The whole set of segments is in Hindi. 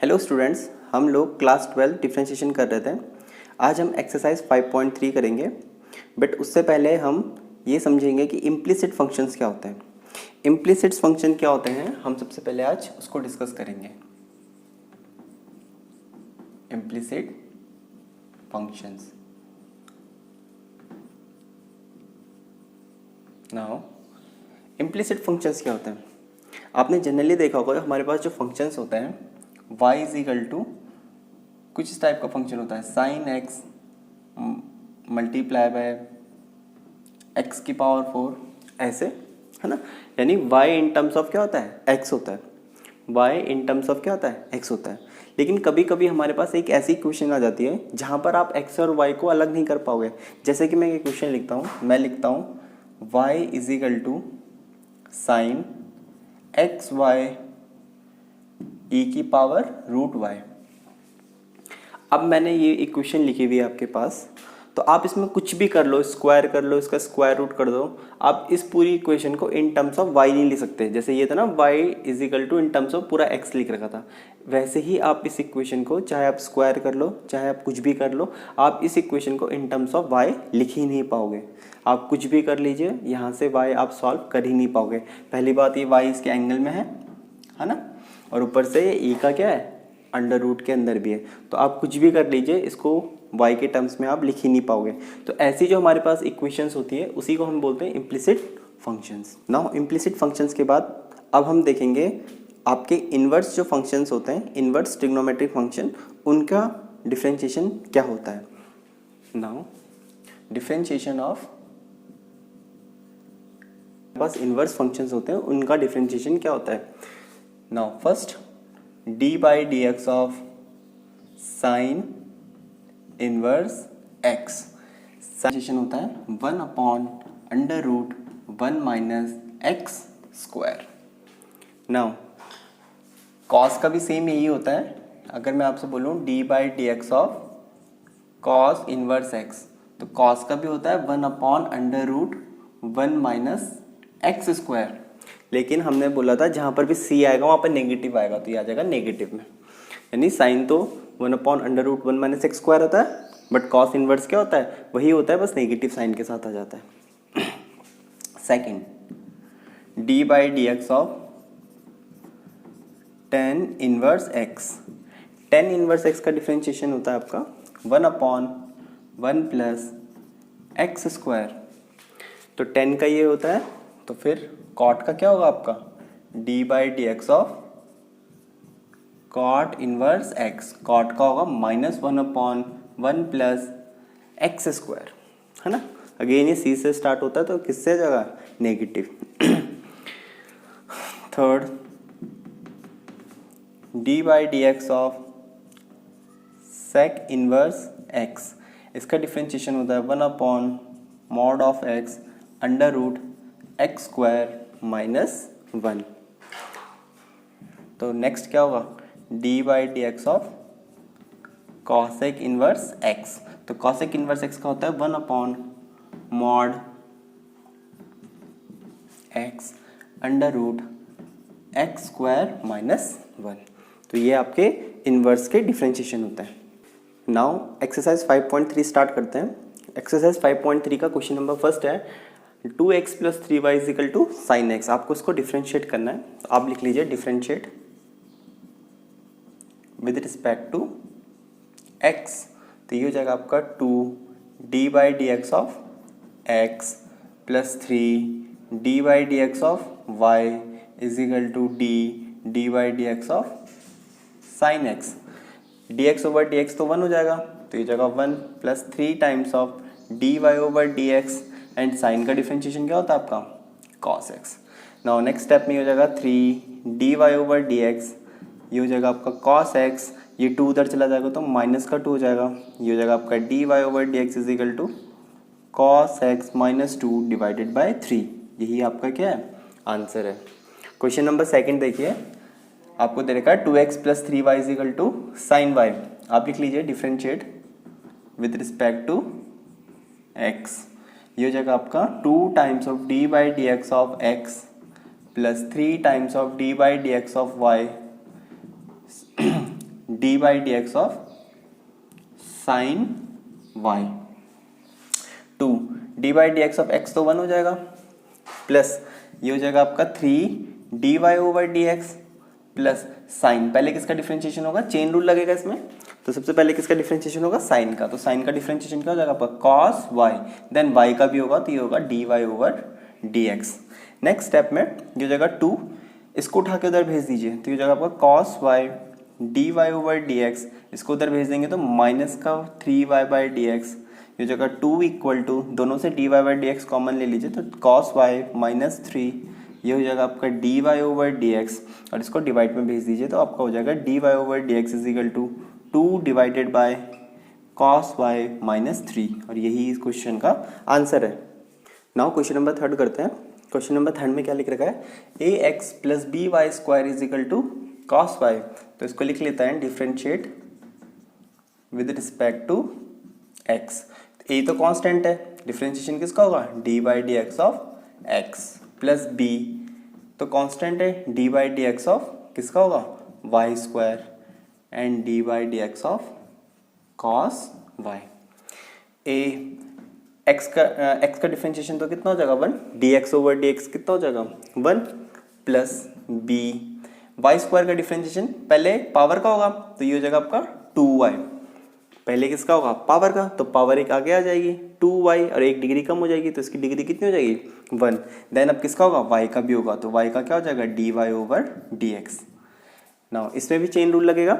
हेलो स्टूडेंट्स, हम लोग क्लास 12 डिफ्रेंशिएशन कर रहे थे। आज हम एक्सरसाइज 5.3 करेंगे, बट उससे पहले हम ये समझेंगे कि इम्प्लिसिट फंक्शंस क्या होते हैं। इम्प्लिसिट फंक्शन क्या होते हैं, हम सबसे पहले आज उसको डिस्कस करेंगे। Implicit functions. Now implicit functions क्या होते हैं? आपने जनरली देखा होगा हमारे पास जो फंक्शंस होते हैं y इज इक्वल टू कुछ इस टाइप का फंक्शन होता है, sine x multiply by x की पावर 4, ऐसे है ना। यानी y इन टर्म्स ऑफ क्या होता है, x होता है। y इन टर्म्स ऑफ क्या होता है, x होता है। लेकिन कभी कभी हमारे पास एक ऐसी इक्वेशन आ जाती है जहाँ पर आप x और y को अलग नहीं कर पाओगे। जैसे कि मैं एक इक्वेशन लिखता हूँ, मैं लिखता हूँ y is equal to sine x y e की पावर रूट वाई। अब मैंने ये इक्वेशन लिखी हुई है आपके पास, तो आप इसमें कुछ भी कर लो, स्क्वायर कर लो, इसका स्क्वायर रूट कर दो। आप इस पूरी इक्वेशन को इन टर्म्स ऑफ y नहीं लिख सकते। जैसे ये था ना y is equal to in terms of पूरा x लिख रखा था, वैसे ही आप इस इक्वेशन को चाहे आप स्क्वायर कर लो, चाहे आप कुछ भी कर लो, आप इस इक्वेशन को इन टर्म्स ऑफ y लिख ही नहीं पाओगे। आप कुछ भी कर लीजिए, यहाँ से y आप सॉल्व कर ही नहीं पाओगे। पहली बात, ये y इसके एंगल में है ना, और ऊपर से ये e का क्या है, अंडर रूट के अंदर भी है। तो आप कुछ भी कर लीजिए, इसको y के टर्म्स में आप लिख ही नहीं पाओगे। तो ऐसी जो हमारे पास इक्वेशंस होती है उसी को हम बोलते हैं implicit functions. Now implicit functions के बाद अब हम देखेंगे आपके इन्वर्स जो फंक्शंस होते हैं, इन्वर्स ट्रिग्नोमेट्रिक फंक्शन, उनका डिफरेंशिएशन क्या होता है। नाउ डिफरेंशिएशन ऑफ पास इन्वर्स फंक्शंस होते हैं, उनका डिफरेंशिएशन क्या होता है। Now first d by d x of sine inverse x, differentiation होता है 1 upon under root 1 minus x square. नाउ कॉस का भी सेम यही होता है। अगर मैं आपसे बोलूँ d by d x of cos inverse x, तो कॉस का भी होता है 1 upon under root 1 minus x square. लेकिन हमने बोला था जहाँ पर भी c आएगा वहाँ पर नेगेटिव आएगा, तो ये आ जाएगा नेगेटिव में। यानी साइन तो 1 upon under root 1 minus x square होता है, बट कॉस इनवर्स क्या होता है, वही होता है, बस नेगेटिव साइन के साथ आ जाता है। Second D by d x of tan inverse x, tan inverse x का डिफ्रेंशिएशन होता है आपका 1 अपॉन 1 प्लस एक्स स्क्वायर। तो 10 का ये होता है, तो फिर कॉट का क्या होगा आपका, d by d x of cot inverse x, cot का होगा -1 अपॉन 1 प्लस एक्स स्क्वायर, है ना। अगेन ये सी से स्टार्ट होता है, तो किससे जगह negative. Third d by d x of sec inverse x, इसका डिफ्रेंशिएशन होता है 1 upon mod of x under root x square minus 1। तो नेक्स्ट क्या होगा, d by d x of cosec inverse x, तो कॉसेक इनवर्स एक्स का होता है 1 upon mod x under root x square minus 1। तो ये आपके इनवर्स के डिफ्रेंशिएशन होता है। नाउ एक्सरसाइज 5.3 स्टार्ट करते हैं। एक्सरसाइज 5.3 का क्वेश्चन नंबर फर्स्ट है 2x plus 3y is equal to sine x. आपको इसको डिफ्रेंशिएट करना है, तो आप लिख लीजिए differentiate with respect to x, तो ये हो जाएगा आपका 2 d by d x of x plus 3 d by d x of y is equal to d by d x of sine x. D x over d x तो 1 हो जाएगा, तो ये जगह 1 plus 3 times of d y over d x, and sine का डिफरेंशिएशन क्या होता है आपका, cos x. Now next step में हो जाएगा 3 d y over d x, ये हो जाएगा आपका कॉस एक्स, ये 2 उधर चला जाएगा तो माइनस का 2 हो जाएगा, ये हो जाएगा आपका d y over d x is equal to cos x minus 2 divided by 3। यही आपका क्या है, आंसर है। क्वेश्चन नंबर सेकेंड देखिए, आपको दे रखा है 2x plus 3y is equal to sine y. आप लिख लीजिए differentiate with respect to x, ये हो जाएगा आपका 2 times of d by d x of x plus 3 times of d by d x of y d by d x of sine y. 2 d by d x of x तो 1 हो जाएगा, प्लस ये हो जाएगा आपका 3 d y over d x plus sine, पहले किसका डिफरेंशिएशन होगा, चेन रूल लगेगा इसमें, तो सबसे पहले किसका डिफरेंशिएशन होगा, साइन का, तो साइन का डिफरेंशिएशन क्या हो जाएगा आपका कॉस वाई, देन वाई का भी होगा तो ये होगा d y over d x. Next step में ये हो जाएगा 2, इसको उठा के उधर भेज दीजिए तो ये हो जाएगा आपका cos y d y over d x, इसको उधर भेज देंगे तो माइनस का 3y बाई डी एक्स, ये हो जाएगा 2 इक्वल टू, दोनों से d y by d x common ले लीजिए तो कॉस वाई माइनस 3, ये हो जाएगा आपका d y over d x, और इसको डिवाइड में भेज दीजिए तो आपका हो जाएगा d y over d x is equal to 2 divided by cos y minus 3, और यही इस क्वेश्चन का आंसर है। नाउ क्वेश्चन नंबर 3 करते हैं। क्वेश्चन नंबर 3 में क्या लिख रखा है, a x plus b y square is equal to cos y, तो इसको लिख लेता है differentiate with respect to x. A तो कांस्टेंट है, डिफरेंशिएशन किसका होगा, d by d x of x, plus b तो कांस्टेंट है, d by d x of किसका होगा, y square, and d by d x of cos y. A x का डिफरेंशिएशन तो कितना हो जाएगा 1, D x over d x कितना हो जाएगा 1, प्लस बी वाई स्क्वायर का डिफरेंशिएशन पहले पावर का होगा तो ये हो जाएगा आपका 2y, पहले किसका होगा, पावर का, तो पावर एक आगे आ जाएगी 2y और एक डिग्री कम हो जाएगी तो इसकी डिग्री कितनी हो जाएगी 1, देन अब किसका होगा, y का भी होगा तो y का क्या हो जाएगा dy ओवर dx। नाउ इसमें भी चेन रूल लगेगा,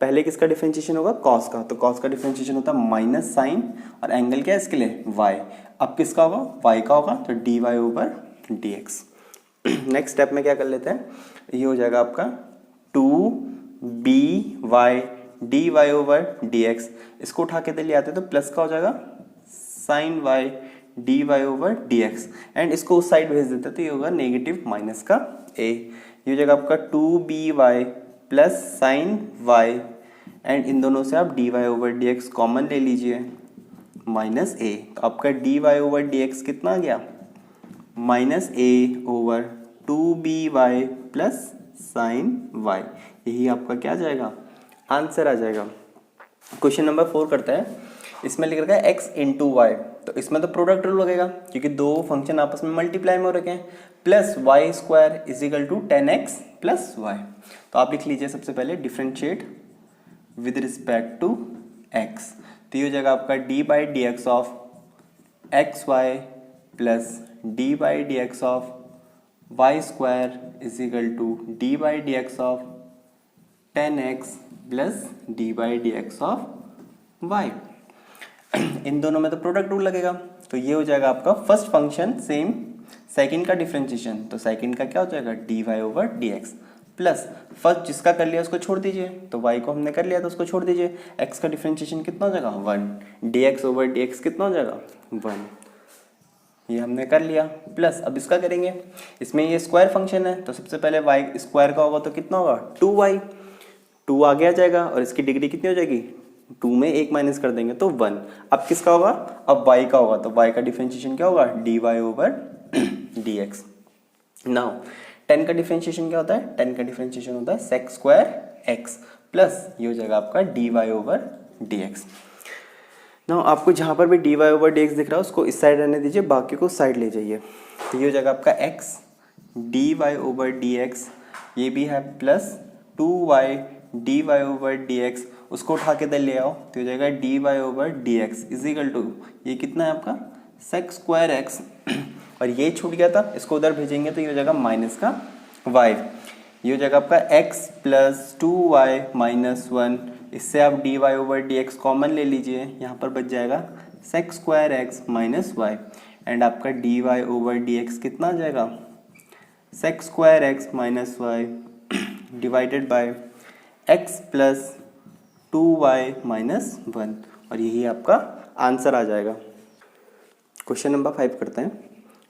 पहले किसका डिफरेंशिएशन होगा, cos का, तो cos का डिफरेंशिएशन होता है माइनस साइन और एंगल क्या है इसके लिए y, अब किसका होगा, y का होगा तो dy over dx। Next step में क्या कर लेते हैं, ये हो जाएगा आपका 2by dy ओवर dx, इसको उठा के ले आते हैं तो प्लस का हो जाएगा sine y dy over dx, and इसको उस साइड भेज देते हैं तो ये होगा नेगेटिव माइनस का a, ये हो जाएगा आपका 2by plus sign y, and in दोनों से आप dy ओवर dx कॉमन ले लीजिए माइनस a, तो आपका dy ओवर dx कितना आ गया, minus a over 2by plus sign y, यही आपका क्या आ जाएगा, आंसर आ जाएगा। क्वेश्चन नंबर 4 करते हैं। इसमें लिख रखा है x इंटू वाई, तो इसमें तो प्रोडक्ट रूल लगेगा क्योंकि दो फंक्शन आपस में मल्टीप्लाई में हो रखे हैं, plus y square is equal to 10x plus y, तो आप लिख लीजिए सबसे पहले differentiate with respect to x, तो ये हो जाएगा आपका d by d x of x y plus d by d x of y square is equal to d by d x of 10x plus d by d x of y. इन दोनों में तो प्रोडक्ट रूल लगेगा, तो ये हो जाएगा आपका फर्स्ट फंक्शन सेम सेकंड का डिफरेंशिएशन, तो सेकंड का क्या हो जाएगा d y over d x, plus first जिसका कर लिया उसको छोड़ दीजिए, तो y को हमने कर लिया तो उसको छोड़ दीजिए, x का डिफरेंशिएशन कितना हो जाएगा 1, dx ओवर dx कितना हो जाएगा 1, ये हमने कर लिया, प्लस अब इसका करेंगे, इसमें ये स्क्वायर फंक्शन है तो सबसे पहले y स्क्वायर का होगा तो कितना होगा 2y, 2 आगे आ जाएगा और इसकी डिग्री कितनी हो जाएगी 2 में 1 माइनस कर देंगे तो 1, अब किसका होगा, अब y का होगा तो y का डिफरेंशिएशन क्या होगा dy ओवर dx। नाउ 10 का डिफरेंशिएशन क्या होता है, 10 का डिफरेंशिएशन होता है सेक स्क्वायर x प्लस ये हो जाएगा आपका dy ओवर dx। नाउ आपको जहाँ पर भी dy ओवर dx दिख रहा है उसको इस साइड रहने दीजिए, बाकी को साइड ले जाइए, तो ये हो जाएगा आपका x dy ओवर dx, ये भी है plus 2y dy over dx, उसको उठा के इधर ले आओ तो हो जाएगा dy over dx is equal to ये कितना है आपका सेक स्क्वायर x और ये छूट गया था, इसको उधर भेजेंगे तो ये हो जाएगा माइनस का y, ये हो जाएगा आपका x प्लस 2y माइनस 1, इससे आप dy ओवर dx कॉमन ले लीजिए, यहाँ पर बच जाएगा sec square x minus y, and आपका dy ओवर dx कितना आ जाएगा sec square x minus y divided by x plus 2y minus 1, और यही आपका आंसर आ जाएगा। क्वेश्चन नंबर 5 करते हैं।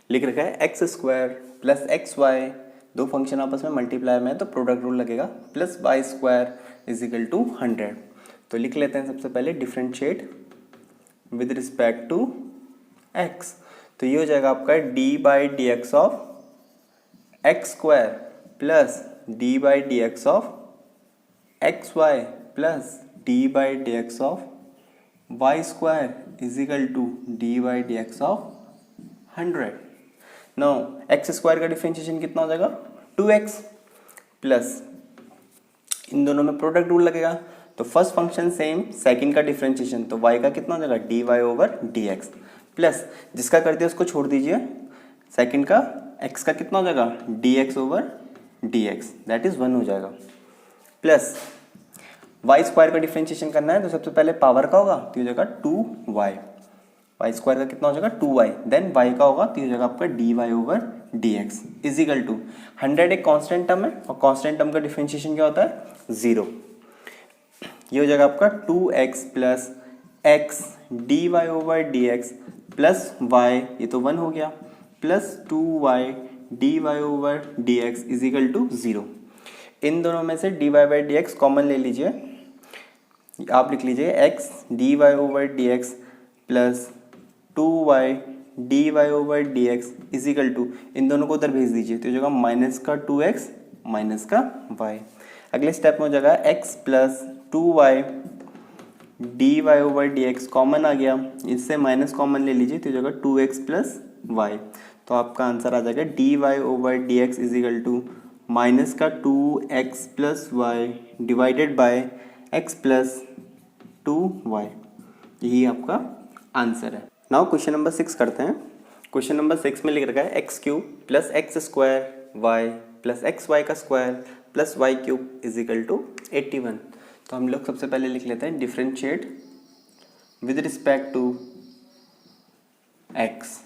लिख रखा है x square plus x y, दो फंक्शन आपस में मल्टीप्लाई में है तो प्रोडक्ट रूल लगेगा, plus y square is equal to 100, तो लिख लेते हैं सबसे पहले differentiate with respect to x, तो ये हो जाएगा आपका d by d x of x square plus d by d x of x y plus d by d x of y square is equal to d by d x of 100। Now x square का डिफरेंशिएशन कितना हो जाएगा 2x प्लस इन दोनों में प्रोडक्ट रूल लगेगा तो फर्स्ट फंक्शन सेम, सेकंड का डिफरेंशिएशन तो y का कितना हो जाएगा d y over d x plus जिसका कर दिया उसको छोड़ दीजिए, सेकंड का x का कितना हो जाएगा D x over d x that is 1 हो जाएगा प्लस वाई स्क्वायर का डिफरेंशिएशन करना है तो सबसे पहले पावर का होगा तो हो जाएगा 2y, वाई स्क्वायर का कितना हो जाएगा 2y, देन y का होगा तो हो जाएगा आपका d y over d x is equal to 100 एक कांस्टेंट टर्म है और कांस्टेंट टर्म का डिफरेंशिएशन क्या होता है 0। ये हो जाएगा आपका 2x plus x d y over d x plus y, ये तो 1 हो गया, plus 2y d y over d x is equal to 0। इन दोनों में से d y by d x common ले लीजिए, आप लिख लीजिए x d y over d x plus 2y d y over d x is equal to इन दोनों को उधर भेज दीजिए तो हो जाएगा माइनस का 2x माइनस का y। अगले स्टेप में हो जाएगा x plus 2y d y over d x common आ गया, इससे माइनस कॉमन ले लीजिए तो हो जाएगा 2x प्लस y, तो आपका आंसर आ जाएगा d y over d x is equal to minus का 2x plus y divided by x plus 2y, यही आपका आंसर है। नाउ क्वेश्चन नंबर 6 करते हैं। क्वेश्चन नंबर 6 में लिख रखा है x cube plus x square y plus x y का square plus y cube is equal to 81। तो हम लोग सबसे पहले लिख लेते हैं differentiate with respect to x,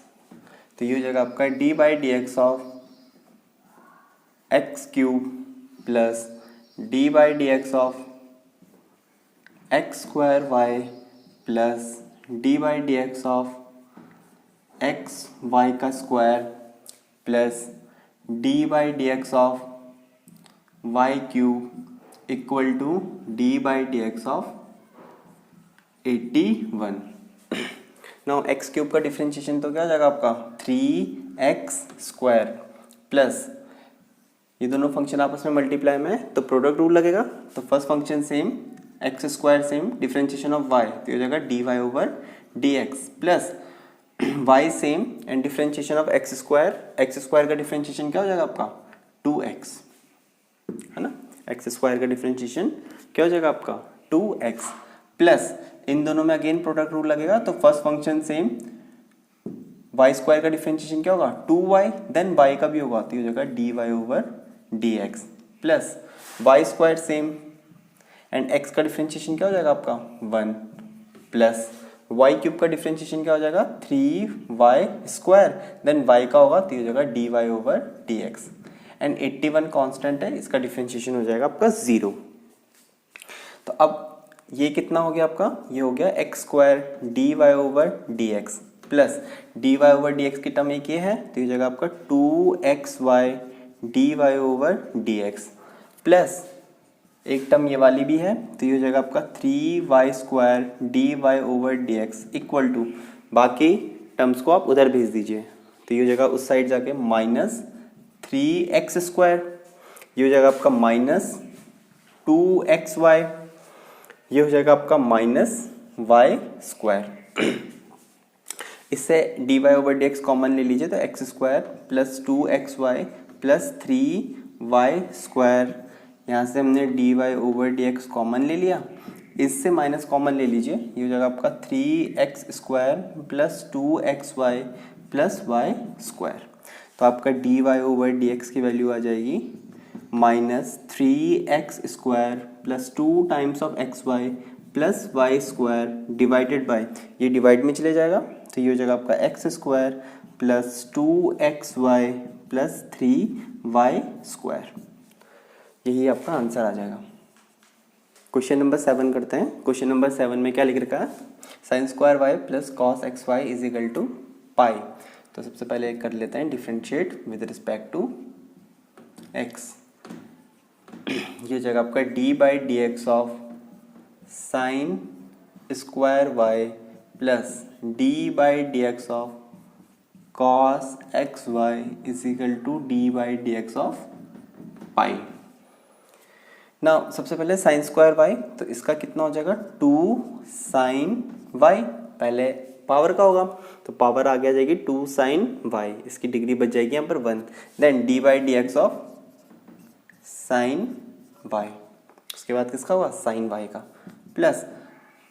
तो ये हो जाएगा आपका d by d x of x cube plus d by d x of x square y plus d by d x of x y का square plus d by d x of y cube equal to d by d x of 81। Now x cube का डिफरेंशिएशन तो क्या हो जाएगा आपका 3x स्क्वायर प्लस ये दोनों फंक्शन आपस में मल्टीप्लाई में है तो प्रोडक्ट रूल लगेगा तो first function same x square same differentiation of y तो हो जाएगा d y over d x plus y same and differentiation of x square का डिफरेंशिएशन क्या हो जाएगा आपका 2x है ना, एक्स स्क्वायर का डिफरेंशिएशन क्या हो जाएगा आपका 2x प्लस इन दोनों में अगेन प्रोडक्ट रूल लगेगा तो first function same y square का डिफरेंशिएशन क्या होगा 2y देन y का भी होगा तो हो जाएगा d y over d x plus y square same and x का डिफरेंशिएशन क्या हो जाएगा आपका 1 प्लस y क्यूब का डिफरेंशिएशन क्या हो जाएगा 3y स्क्वायर देन y का होगा तो हो जाएगा d y over d x and 81 constant है, इसका डिफरेंशिएशन हो जाएगा आपका 0। तो अब ये कितना हो गया आपका, ये हो गया x square d y over d x plus d y over d x की टर्म एक ये है तो ये हो जाएगा आपका 2xy d y over d x plus एक टर्म ये वाली भी है तो ये हो जाएगा आपका 3y square d y over d x equal to बाकी टर्म्स को आप उधर भेज दीजिए तो ये हो जाएगा उस साइड जाके माइनस 3x स्क्वायर, ये हो जाएगा आपका माइनस 2xy, ये हो जाएगा आपका माइनस y स्क्वायर। इससे d y over d x common ले लीजिए तो x square plus 2xy plus 3y square, यहाँ से हमने d y over d x common ले लिया, इससे माइनस कॉमन ले लीजिए, ये हो जाएगा आपका 3x square plus 2xy plus y square. तो आपका d y over d x की वैल्यू आ जाएगी minus 3x square plus 2 times of x y plus y square divided by, ये डिवाइड में चले जाएगा तो ये हो जाएगा आपका x square plus 2xy plus 3y square, यही आपका आंसर आ जाएगा। क्वेश्चन नंबर 7 करते हैं। क्वेश्चन नंबर 7 में क्या लिख रखा है, sine square y plus cos x y is equal to pi. तो सबसे पहले कर लेते हैं differentiate with respect to x. ये जगह आपका d by d x of sine square y plus d by d x of cos x y is equal to d by d x of pi. ना सबसे पहले साइन स्क्वायर वाई, तो इसका कितना हो जाएगा 2 साइन वाई, पहले पावर का होगा तो पावर आगे आ जाएगी 2 साइन वाई, इसकी डिग्री बच जाएगी यहाँ पर 1, then d by d x of sine y, उसके बाद किसका हुआ साइन वाई का, प्लस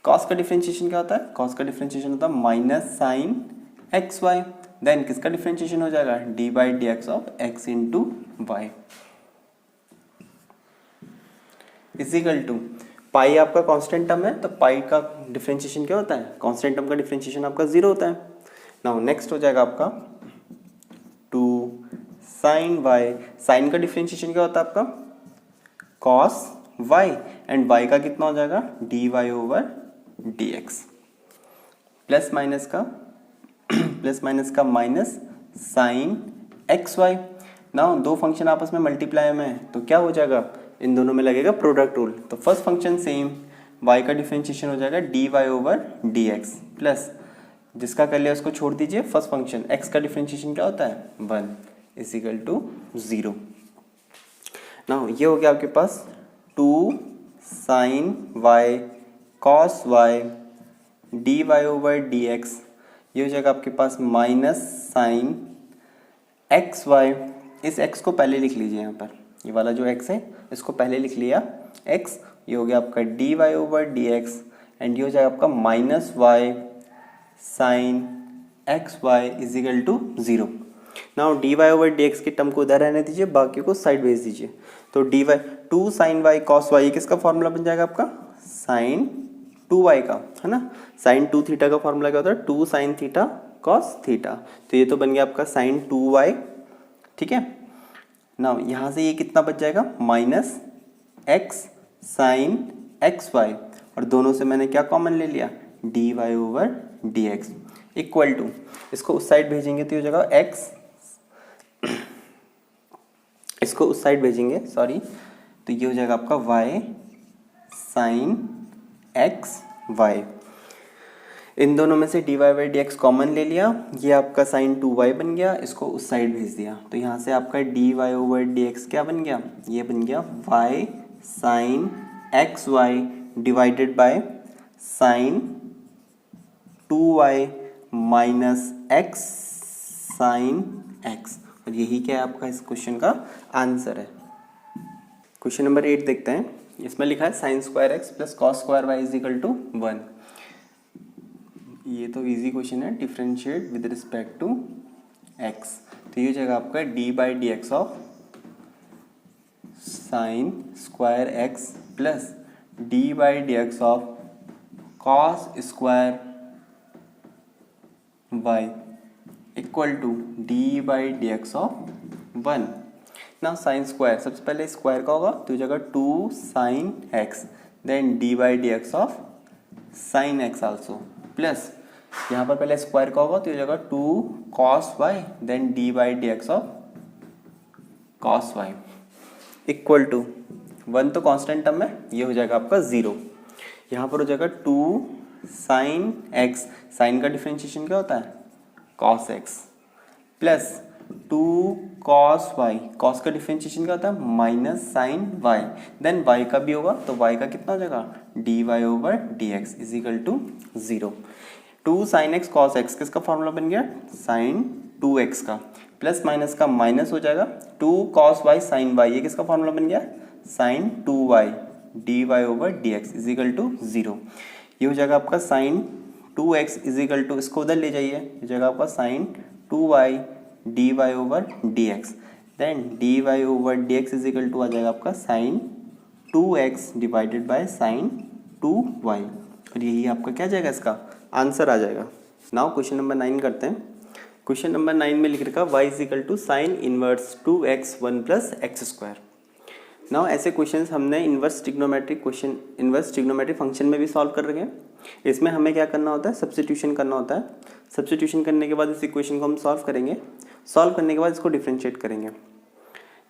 कॉस का डिफ्रेंशिएशन क्या होता है, कॉस का डिफ्रेंशिएशन होता है minus sine x y, then किसका डिफ्रेंशिएशन हो जाएगा d by d x of x into y is equal to pi आपका कांस्टेंट टर्म है, तो पाई का डिफरेंशिएशन क्या होता है, कांस्टेंट टर्म का डिफरेंशिएशन आपका 0 होता है। नाउ नेक्स्ट हो जाएगा आपका 2 साइन वाई, साइन का डिफरेंशिएशन क्या होता है आपका कॉस वाई, एंड वाई का कितना हो जाएगा d y over d x, plus minus का minus sine x y. Now दो फंक्शन आपस में मल्टीप्लाई में है तो क्या हो जाएगा, इन दोनों में लगेगा प्रोडक्ट रूल, तो फर्स्ट फंक्शन सेम, y का डिफरेंशिएशन हो जाएगा d y over d x, plus जिसका कर लिया उसको छोड़ दीजिए, फर्स्ट फंक्शन x का डिफरेंशिएशन क्या होता है 1 इजिकल टू 0। नाउ ये हो गया आपके पास 2 sine y cos y d y over d x, ये हो जाएगा आपके पास माइनस साइन एक्स वाई, इस x को पहले लिख लीजिए यहाँ पर, ये वाला जो x है इसको पहले लिख लिया x, ये हो गया आपका d y over d x, and ये हो जाएगा आपका minus y sine x y is equal to 0। Now d y over d x की टर्म को उधर रहने दीजिए, बाकी को साइड भेज दीजिए, तो d y 2 sine y cos y किसका फॉर्मूला बन जाएगा आपका साइन 2y का, है ना, साइन 2 थीटा का फॉर्मूला क्या होता है 2 साइन थीटा कॉस थीटा, तो ये तो बन गया आपका साइन 2y, ठीक है। ना यहाँ से ये कितना बच जाएगा minus x sine x y, और दोनों से मैंने क्या कॉमन ले लिया d y over d x equal to, इसको उस साइड भेजेंगे तो ये हो जाएगा एक्स, इसको उस साइड भेजेंगे सॉरी, तो ये हो जाएगा आपका वाई साइन एक्स वाई, इन दोनों में से d y by d x common ले लिया, ये आपका साइन 2y बन गया, इसको उस साइड भेज दिया, तो यहाँ से आपका d y over d x क्या बन गया, ये बन गया y sine x y divided by sine 2y minus x sine x, और यही क्या है आपका इस क्वेश्चन का आंसर है। क्वेश्चन नंबर 8 देखते हैं, इसमें लिखा है sine square x plus cos square y is equal to 1, ये तो इजी क्वेश्चन है, differentiate with respect to x, तो ये हो जाएगा आपका d by d x of sine square x plus d by d x of cos square y equal to d by d x of 1। ना साइन स्क्वायर सबसे पहले स्क्वायर का होगा तो हो जाएगा 2 sine x, then d by d x of sine x also, plus यहाँ पर पहले स्क्वायर का होगा तो हो जाएगा 2 cos y, then d by d x of cos y equal to 1, तो कांस्टेंट टर्म है, ये हो जाएगा आपका 0। यहाँ पर हो जाएगा 2 साइन एक्स, साइन का डिफरेंशिएशन क्या होता है cos x, plus 2 cos y, cos का डिफरेंशिएशन क्या होता है minus sine y, then y का भी होगा तो वाई का कितना हो जाएगा d y over d x is equal to 0। 2 sine x cos x किसका फॉर्मूला बन गया साइन 2x का, प्लस माइनस का माइनस हो जाएगा 2 कॉस वाई साइन वाई, ये किसका फॉर्मूला बन गया sine 2y d y over d x is equal to 0। ये हो जाएगा आपका sign 2x is equal to, इसको उधर ले जाइए, हो जाएगा आपका sine 2y d y over d x, then d y over d x is equal to आ जाएगा आपका sign 2x divided by sine 2y, और यही आपका क्या जाएगा इसका आंसर आ जाएगा। नाउ क्वेश्चन नंबर 9 करते हैं। क्वेश्चन नंबर 9 में लिख रखा y is equal to sine inverse 2x 1 plus x square. Now ऐसे क्वेश्चंस हमने इनवर्स ट्रिग्नोमेट्रिक फंक्शन में भी सॉल्व कर रखे हैं। इसमें हमें क्या करना होता है सब्स्टिट्यूशन करना होता है, सब्स्टिट्यूशन करने के बाद इस इक्वेशन को हम सॉल्व करेंगे, सॉल्व करने के बाद इसको डिफ्रेंशिएट करेंगे।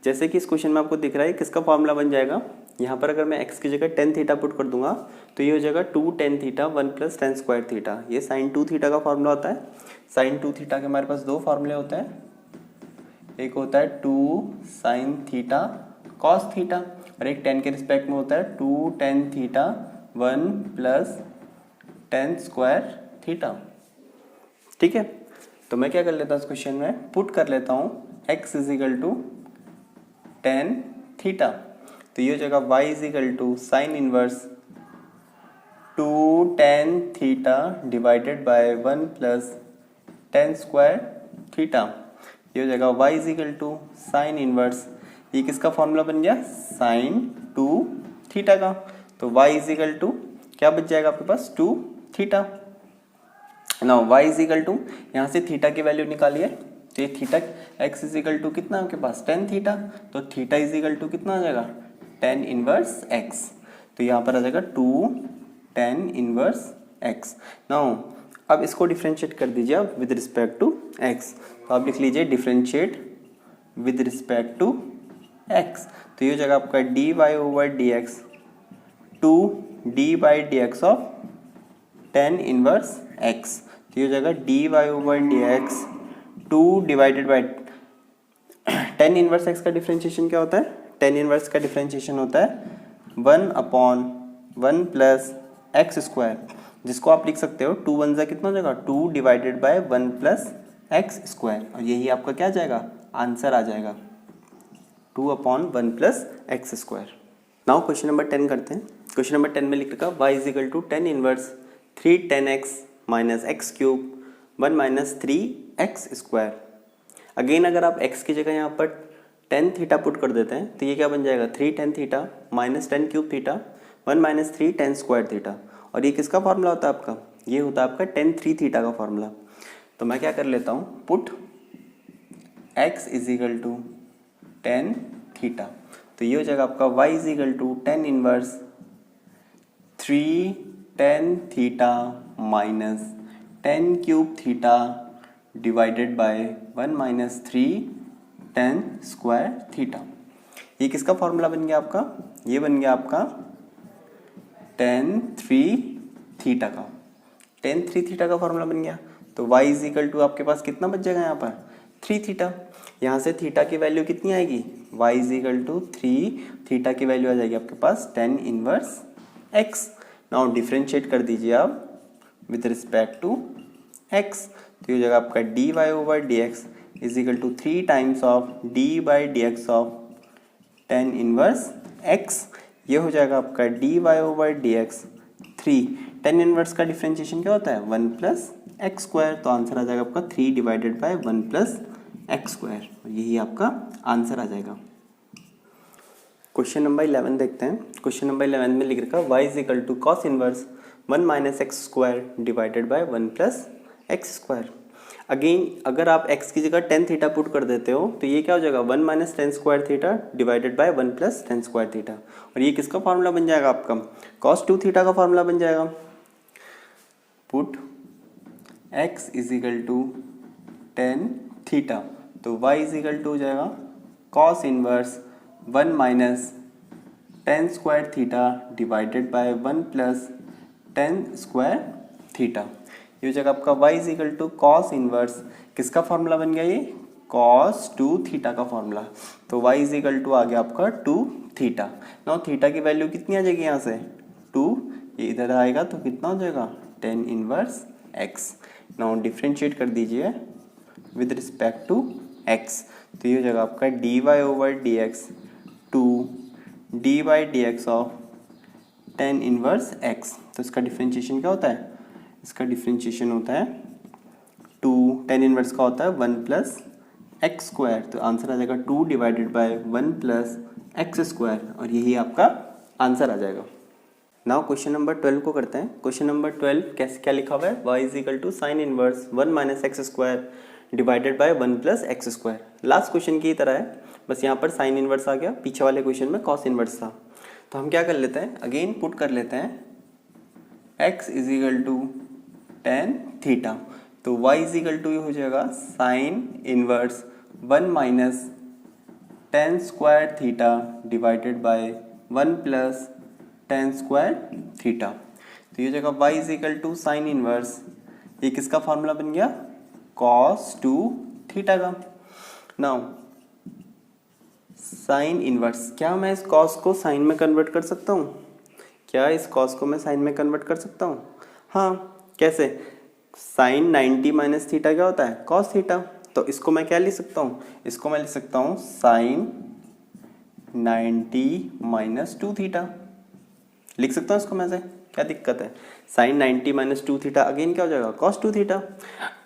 जैसे कि इस क्वेश्चन में आपको दिख रहा है किसका फॉर्मूला बन जाएगा, यहाँ पर अगर मैं x की जगह टेन थीटा पुट कर दूंगा तो ये हो जाएगा 2 tan theta 1 plus tan square theta, ये साइन 2 थीटा का फॉर्मूला होता है। साइन 2 थीटा के हमारे पास दो फॉर्मूले होते हैं, एक होता है 2 साइन थीटा कॉस थीटा और एक टेन के रिस्पेक्ट में होता है 2 tan theta 1 plus tan square theta. ठीक है, तो मैं क्या कर लेता हूँ इस क्वेश्चन में, पुट कर लेता हूँ x is equal to tan theta, तो ये हो जाएगा y is equal to sine inverse 2 tan theta divided by 1 plus tan square theta. ये हो जाएगा y is equal to sine inverse, ये किसका फॉर्मूला बन गया, साइन 2 थीटा का, तो y इज इक्वल टू क्या बच जाएगा आपके पास 2 theta. Now y is equal to यहाँ से थीटा की वैल्यू निकालिए, तो ये theta x is equal to कितना आपके पास tan थीटा, तो थीटा इज इक्वल टू कितना आ जाएगा tan इनवर्स x, तो यहाँ पर आ जाएगा 2 tan इनवर्स x। नाउ अब इसको डिफ्रेंशिएट कर दीजिए आप विद रिस्पेक्ट टू x, तो आप लिख लीजिए differentiate with respect to x, तो ये हो जाएगा आपका dy over dx 2 d by d x of tan inverse x, तो ये हो जाएगा dy over dx 2 divided by tan inverse x का डिफ्रेंशिएशन क्या होता है, tan इनवर्स का डिफ्रेंशिएशन होता है 1/1 प्लस एक्स स्क्वायर, जिसको आप लिख सकते हो 2 1 कितना हो जाएगा 2 divided by 1 plus x square, और यही आपका क्या जाएगा आंसर आ जाएगा 2/1 plus x square. Now question number 10 करते हैं। क्वेश्चन नंबर 10 में लिख रखा y is equal to tan inverse 3 tan x minus x cube 1 minus 3x square. Again अगर आप x की जगह यहाँ पर tan थीटा पुट कर देते हैं तो ये क्या बन जाएगा 3 tan theta minus tan cube theta 1 minus 3 tan square theta, और ये किसका फॉर्मूला होता है आपका, ये होता है आपका tan 3 थीटा का फॉर्मूला। तो मैं क्या कर लेता हूँ, put x is equal to tan theta, तो ये हो जाएगा आपका y is equal to tan inverse 3 tan theta minus tan cube theta divided by 1 minus 3 tan square theta. ये किसका फॉर्मूला बन गया आपका, ये बन गया आपका tan 3 थीटा का, tan 3 थीटा का फॉर्मूला बन गया। तो y इज इक्वल टू आपके पास कितना बच जाएगा यहाँ पर 3 थीटा, यहाँ से थीटा की वैल्यू कितनी आएगी, y is equal to 3 theta की वैल्यू आ जाएगी आपके पास tan inverse x। Now differentiate कर दीजिए आप विद रिस्पेक्ट टू x, तो ये हो जाएगा आपका dy over dx is equal to 3 times of d by d x of tan inverse x। ये हो जाएगा आपका dy over dx 3, tan inverse का डिफ्रेंशिएशन क्या होता है 1 प्लस एक्स स्क्वायर, तो आंसर आ जाएगा आपका 3 divided by 1 plus x square, और यही आपका आंसर आ जाएगा। क्वेश्चन नंबर 11 देखते हैं। क्वेश्चन नंबर 11 में लिख रखा y is equal to cos inverse 1 minus x square divided by 1 plus x square. Again अगर आप x की जगह tan थीटा पुट कर देते हो तो ये क्या हो जाएगा 1 minus tan square theta divided by 1 plus tan square theta, और ये किसका फॉर्मूला बन जाएगा आपका cos 2 थीटा का फॉर्मूला बन जाएगा। Put x is equal to tan theta, तो y इज इक्वल टू हो जाएगा cos inverse 1 minus tan square theta divided by 1 plus tan square theta. ये हो जाएगा आपका y is equal to cos inverse, किसका फॉर्मूला बन गया ये cos 2 थीटा का फॉर्मूला, तो y इज इक्वल टू आ गया आपका 2 थीटा। नाउ थीटा की वैल्यू कितनी आ जाएगी यहाँ से 2, ये इधर आएगा तो कितना हो जाएगा tan inverse x। Now differentiate कर दीजिए विद रिस्पेक्ट टू x, तो ये हो जाएगा आपका dy over dx 2 d by d x of tan inverse x। तो इसका डिफ्रेंशिएशन क्या होता है, इसका डिफ्रेंशिएशन होता है 2, tan इनवर्स का होता है 1 प्लस एक्स स्क्वायर, तो आंसर आ जाएगा 2 divided by 1 plus x square, और यही आपका आंसर आ जाएगा। नाउ क्वेश्चन नंबर 12 को करते हैं। क्वेश्चन नंबर 12 कैसे क्या लिखा हुआ है, y is equal to sine inverse 1 minus x square divided by 1 plus x square. Last question की तरह है, बस यहाँ पर साइन इनवर्स आ गया, पीछे वाले क्वेश्चन में कॉस इनवर्स था। तो हम क्या कर लेते हैं, अगेन पुट कर लेते हैं x is equal to tan theta, तो y इज इक्वल टू हो जाएगा sine inverse 1 minus tan square theta divided by 1 plus tan square theta. तो ये हो जाएगा y is equal to sine inverse, ये किसका फॉर्मूला बन गया cos 2 थीटा का। नाउ साइन इनवर्स, क्या मैं इस कॉस को साइन में कन्वर्ट कर सकता हूँ? क्या इस कॉस को मैं साइन में कन्वर्ट कर सकता हूँ? हाँ, कैसे? साइन 90 माइनस थीटा क्या होता है? Cos theta. तो इसको मैं क्या लिख सकता हूँ? इसको मैं लिख सकता हूँ साइन 90 माइनस 2 थीटा। लिख सकता हूँ इसको मैं से, क्या दिक्कत है? साइन 90 माइनस 2 थीटा अगेन क्या हो जाएगा? Cos 2 theta.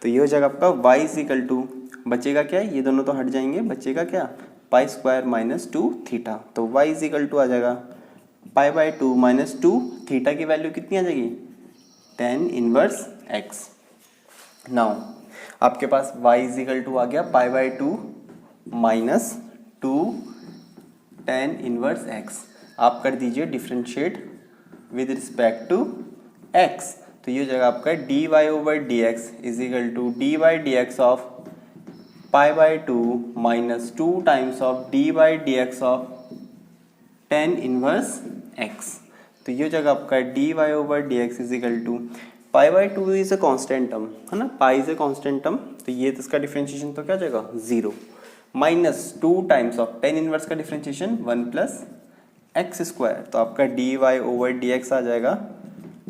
तो ये हो जाएगा आपका y इज इक्वल टू, बचेगा क्या? ये दोनों तो हट जाएंगे, बचेगा क्या? Pi square minus 2 theta. तो y इज इक्वल टू आ जाएगा पाई बाई 2 माइनस 2 थीटा की वैल्यू कितनी आ जाएगी? tan inverse x। नाउ आपके पास y इज इक्वल टू आ गया pi by 2 minus 2 tan inverse x। आप कर दीजिए differentiate with respect to x। तो ये हो जाएगा आपका dy over dx is equal to dy dx of pi by 2 minus 2 times of dy dx of tan inverse x। तो ये हो जाएगा आपका dy over dx is equal to pi by 2 is a constant term, है ना? Pi is a constant term, तो ये तो इसका डिफरेंशिएशन तो क्या हो जाएगा? 0 minus 2 times of tan inverse का डिफरेंशिएशन 1 प्लस एक्स स्क्वायर। तो आपका d y over d x आ जाएगा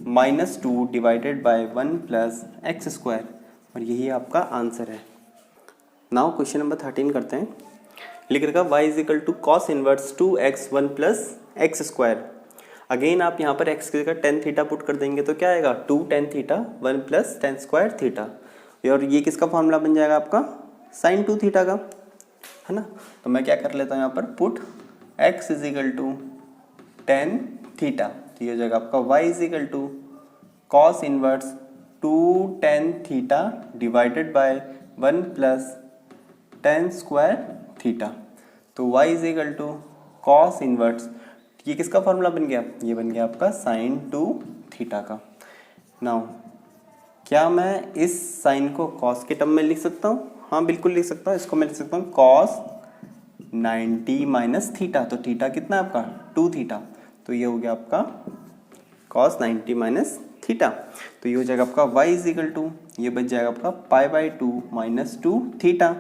minus 2 divided by 1 plus x square, और यही आपका आंसर है। नाउ क्वेश्चन नंबर 13 करते हैं। लिख रखा y is equal to cos inverse 2x 1 plus x square. Again आप यहाँ पर x की जगह टेन थीटा पुट कर देंगे तो क्या आएगा? 2 tan theta 1 plus tan square theta, और ये किसका फॉर्मूला बन जाएगा? आपका साइन 2 थीटा का, है ना? तो मैं क्या कर लेता हूँ यहाँ पर, put x is equal to tan theta. तो ये हो जाएगा आपका y is equal to cos inverse 2 tan theta divided by 1 plus tan square theta. तो y is equal to cos inverse, ये किसका फॉर्मूला बन गया? ये बन गया आपका साइन 2 थीटा का। नाउ क्या मैं इस साइन को कॉस के टर्म में लिख सकता हूँ? हाँ बिल्कुल लिख सकता हूँ। इसको मैं लिख सकता हूँ कॉस 90 माइनस थीटा। तो थीटा कितना है आपका? 2 थीटा। तो ये हो गया आपका कॉस 90 माइनस थीटा। तो ये हो जाएगा आपका y इज इक्वल टू, ये बच जाएगा आपका pi by 2 minus 2 theta.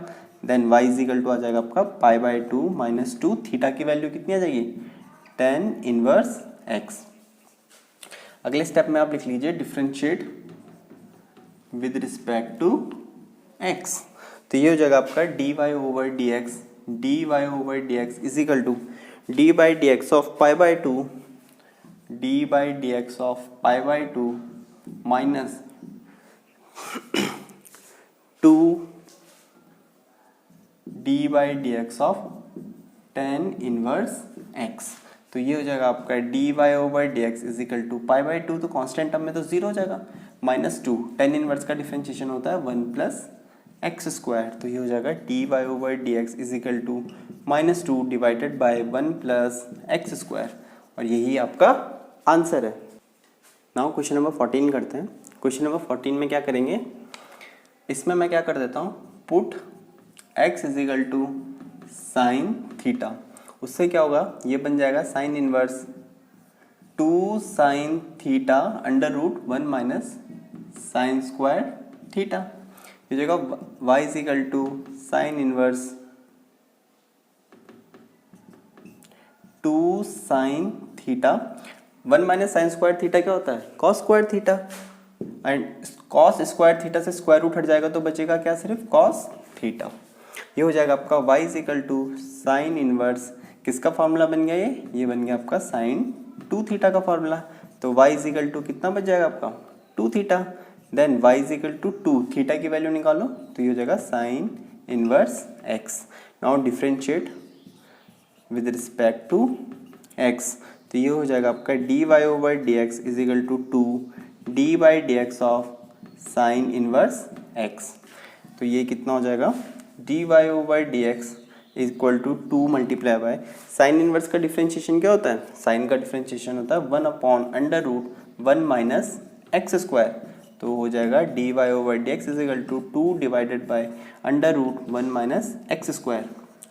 Then y is equal to आ जाएगा आपका पाई बाई 2 माइनस 2 थीटा की वैल्यू कितनी आ जाएगी? Tan inverse x। अगले स्टेप में आप लिख लीजिए differentiate with respect to x। तो ये हो जाएगा आपका dy over dx, dy over dx is equal to d by d x of pi by 2, d by d x of pi by 2 minus 2 d by d x of tan inverse x। तो ये हो जाएगा आपका d y over d x is equal to pi by 2, तो कांस्टेंट टर्म में तो 0 हो जाएगा, माइनस 2 टेन इनवर्स का डिफरेंशिएशन होता है 1 प्लस एक्स स्क्वायर। तो ये हो जाएगा d y over d x is equal to minus 2 divided by 1 plus x square, और यही आपका आंसर है। नाउ क्वेश्चन नंबर 14 करते हैं। क्वेश्चन नंबर 14 में क्या करेंगे, इसमें मैं क्या कर देता हूँ, put x is equal to sine theta. उससे क्या होगा, ये बन जाएगा sine inverse 2 sine theta under root 1 minus sine square theta. ये जगह y is equal to sine inverse 2 sine theta 1 minus sine square theta क्या होता है? Cos square theta, and cos square theta से स्क्वायर रूट हट जाएगा तो बचेगा क्या? सिर्फ कॉस थीटा। ये हो जाएगा आपका y is equal to sine inverse, किसका फॉर्मूला बन गया? ये बन गया आपका साइन 2 थीटा का फॉर्मूला। तो y इज इक्वल टू कितना बच जाएगा आपका? 2 theta. Then y is equal to 2 theta की वैल्यू निकालो, तो ये हो जाएगा sine inverse x। Now differentiate with respect to x। तो ये हो जाएगा आपका d y over d x is equal to 2 d by d x of sine inverse x। तो ये कितना हो जाएगा? D y over d x equal to 2 multiply by sine inverse का डिफरेंशिएशन क्या होता है? साइन का डिफरेंशिएशन होता है 1 upon under root 1 minus x square. तो हो जाएगा d y over d x is equal to 2 divided by under root 1 minus x square,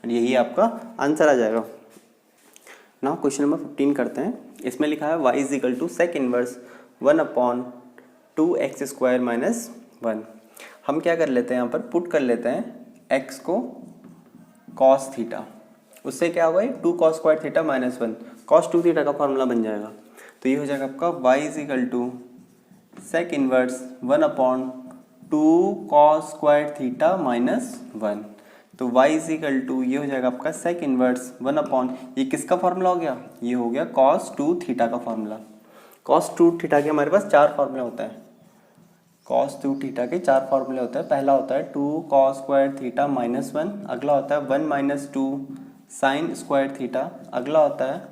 और यही आपका आंसर आ जाएगा। नाउ क्वेश्चन नंबर 15 करते हैं। इसमें लिखा है y is equal to sec inverse 1 upon 2 x square minus 1। हम क्या कर लेते हैं, यहाँ पर पुट कर लेते हैं x को कॉस थीटा, उससे क्या होगा, 2 cos square theta minus 1 cos 2 theta का फॉर्मूला बन जाएगा। तो ये हो जाएगा आपका y is equal to sec inverse 1/2 cos square theta minus 1। तो y इज इक्वल टू ये हो जाएगा आपका सेक इनवर्स 1 ये किसका फॉर्मूला हो गया, ये हो गया cos 2 थीटा का फॉर्मूला। cos 2 थीटा के हमारे पास 4 फॉर्मूले होता है। cos 2 थीटा के 4 फॉर्मूले होते हैं। पहला होता है 2 cos स्क्वायर थीटा माइनस 1, अगला होता है 1 माइनस 2 साइन स्क्वायर थीटा, अगला होता है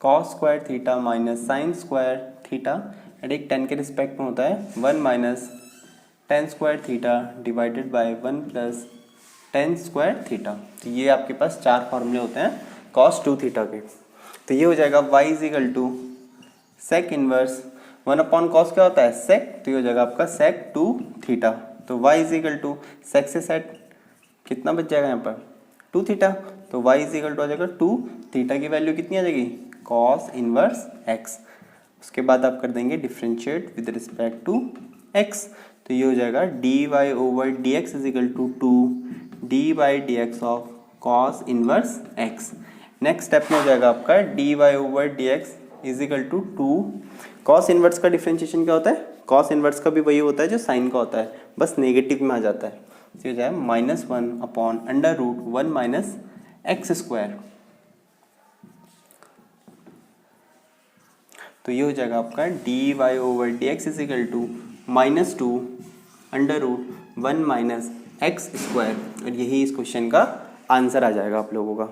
cos square theta minus sine square theta, and एक 10 के रिस्पेक्ट में होता है 1 minus ten square theta divided by 1 plus tan square theta. तो ये आपके पास 4 फॉर्मूले होते हैं cos 2 थीटा के। तो ये हो जाएगा y is equal to sec inverse 1/cos क्या होता है, सेक, तो ये हो जाएगा आपका सेक 2 थीटा। तो y इज इक्वल टू सेक से सेट कितना बच जाएगा यहाँ पर 2 थीटा, तो y इज इक्वल टू आ जाएगा 2 थीटा की वैल्यू कितनी आ जाएगी cos इनवर्स x। उसके बाद आप कर देंगे differentiate with respect to x। तो ये हो जाएगा dy over dx is equal to 2 dy/dx of cos inverse x। Next step में हो जाएगा आपका dy over dx is equal to 2 cos inverse का डिफ्रेंशिएशन क्या होता है, cos इनवर्स का भी वही होता है जो साइन का होता है, बस नेगेटिव में आ जाता है। तो हो जाएगा -1/√1 माइनस एक्स स्क्वायर। तो ये हो जाएगा आपका dy over dx is equal to -2/√1 minus x square, और यही इस क्वेश्चन का आंसर आ जाएगा आप लोगों का।